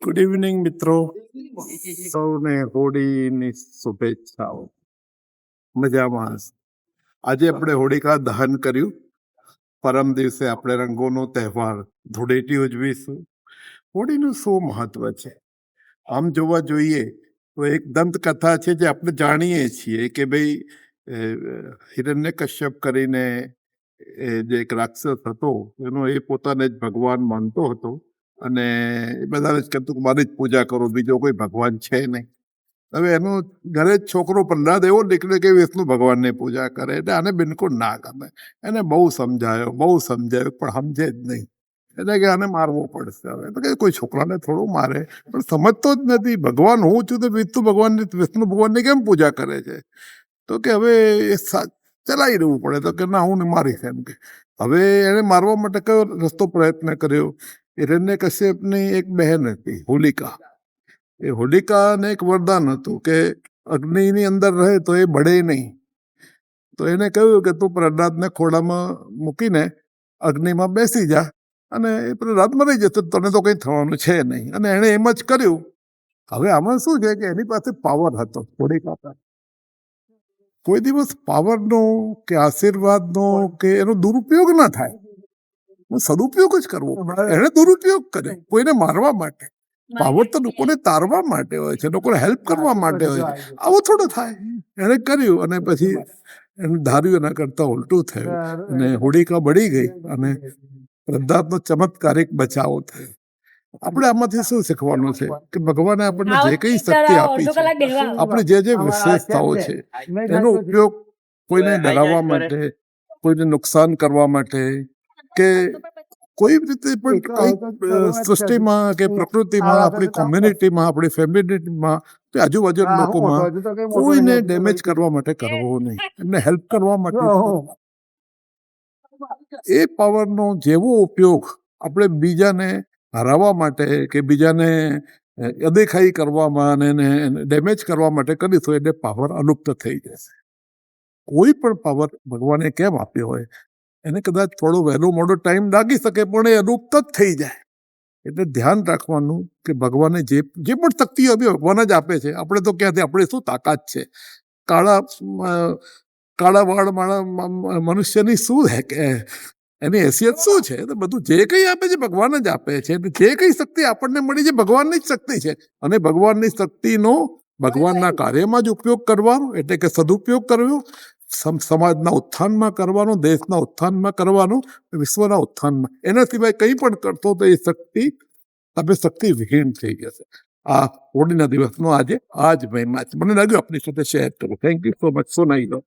Good evening મિત્રો, સૌને હોળીની શુભેચ્છાઓ. મજામાં? આજે આપણે હોળિકા દહન કર્યું. પરમ દિવસે આપણે રંગોનો તહેવાર ધૂળેટી ઉજવીશું. હોળીનું શું મહત્વ છે? આમ જોવા જોઈએ તો એક દંતકથા છે જે આપણે જાણીએ છીએ કે ભાઈ હિરણ્યકશ્યપ કરીને જે એક રાક્ષસ હતો એનો એ પોતાને જ ભગવાન માનતો હતો અને એ બધાને જ કહેતું કે મારી જ પૂજા કરો, બીજો કોઈ ભગવાન છે નહીં. હવે એનો ઘરે જ છોકરો પ્રહલાદ એવો નીકળ્યો કે વિષ્ણુ ભગવાનની પૂજા કરે, એટલે આને બિલકુલ ના ગમે. એને બહુ સમજાયો પણ સમજે જ નહીં. એટલે કે આને મારવો પડશે. હવે તો કે કોઈ છોકરાને થોડું મારે, પણ સમજતો જ નથી. ભગવાન હું છું તો વિષ્ણુ ભગવાનની કેમ પૂજા કરે છે? તો કે હવે એ ચલાવી રહેવું પડે. તો કે ના, હું મારીશ એમ કે. હવે એને મારવા માટે કયો રસ્તો પ્રયત્ન કર્યો? હિરણ્યકશ્યપની એક બહેન હતી હોલિકા. એ હોલિકાને એક વરદાન હતું કે અગ્નિની અંદર રહે તો એ બળે નહીં. તો એને કહ્યું કે તું પ્રહલાદને ખોળામાં મૂકીને અગ્નિમાં બેસી જા અને એ પ્રહલાદ મરી જશે, તને તો કંઈ થવાનું છે નહીં. અને એણે એમ જ કર્યું. હવે આમાં શું છે કે એની પાસે પાવર હતો હોલિકા પાસે. કોઈ દિવસ પાવરનો કે આશીર્વાદનો કે એનો દુરુપયોગ ના થાય, સદુપયોગ જ કરવો. એને દુરુપયોગ કરે કોઈને મારવા માટે. પાવર તો લોકોને તારવા માટે હોય છે, લોકોને હેલ્પ કરવા માટે હોય છે. આવું થોડું થાય. એણે કર્યું અને પછી એને ધાર્યું એના કરતા ઉલટું થયું અને હોળિકા બળી ગઈ અને પ્રહલાદનો ચમત્કારિક બચાવ થયો. આપણે આમાંથી શું શીખવાનું છે કે ભગવાને આપણને જે કઈ શક્તિ આપી છે, આપણી જે વિશેષતાઓ છે, એનો ઉપયોગ કોઈને ડરાવવા માટે, કોઈને નુકસાન કરવા માટે કે કોઈ રીતે પણ કઈ સૃષ્ટિમાં કે પ્રકૃતિમાં, આપણી કોમ્યુનિટીમાં, આપણી ફેમિલીમાં કે આજુબાજુના લોકોમાં કોઈને ડેમેજ કરવા માટે કરવો નહીં, એમને હેલ્પ કરવા માટે. એ પાવરનો જેવો ઉપયોગ આપણે બીજાને હરાવવા માટે કે બીજાને અદેખાઈ કરવામાં અને એને ડેમેજ કરવા માટે કરીશું એટલે પાવર અલુપ્ત થઈ જશે. કોઈ પણ પાવર ભગવાને કેમ આપ્યો હોય, એને કદાચ થોડો વહેલો મોડો ટાઈમ લાગી શકે પણ એ અલુપ્ત જ થઈ જાય. એટલે ધ્યાન રાખવાનું કે ભગવાને જે પણ શક્તિઓ આપી ભગવાન જ આપે છે. આપણે તો ક્યાંથી, આપણે શું તાકાત છે? કાળા વાળવાળા મનુષ્યની શું એની હેસિયત શું છે? તો બધું જે કંઈ આપે છે ભગવાન જ આપે છે. જે કંઈ શક્તિ આપણને મળી છે ભગવાનની જ શક્તિ છે અને ભગવાનની શક્તિનો ભગવાનના કાર્યમાં જ ઉપયોગ કરવાનો, એટલે કે સદુપયોગ કરવો, સમાજના ઉત્થાનમાં કરવાનો, દેશના ઉત્થાનમાં કરવાનો, વિશ્વના ઉત્થાનમાં. એના સિવાય કંઈ પણ કરતો તો એ શક્તિ તમે શક્તિ વિહીન થઈ જશે. આ હોળીના દિવસનો આજે આ જ મહિમા છે. મને લાગ્યું આપની સાથે શેર કરું. Thank you so much. So નાઈ લો.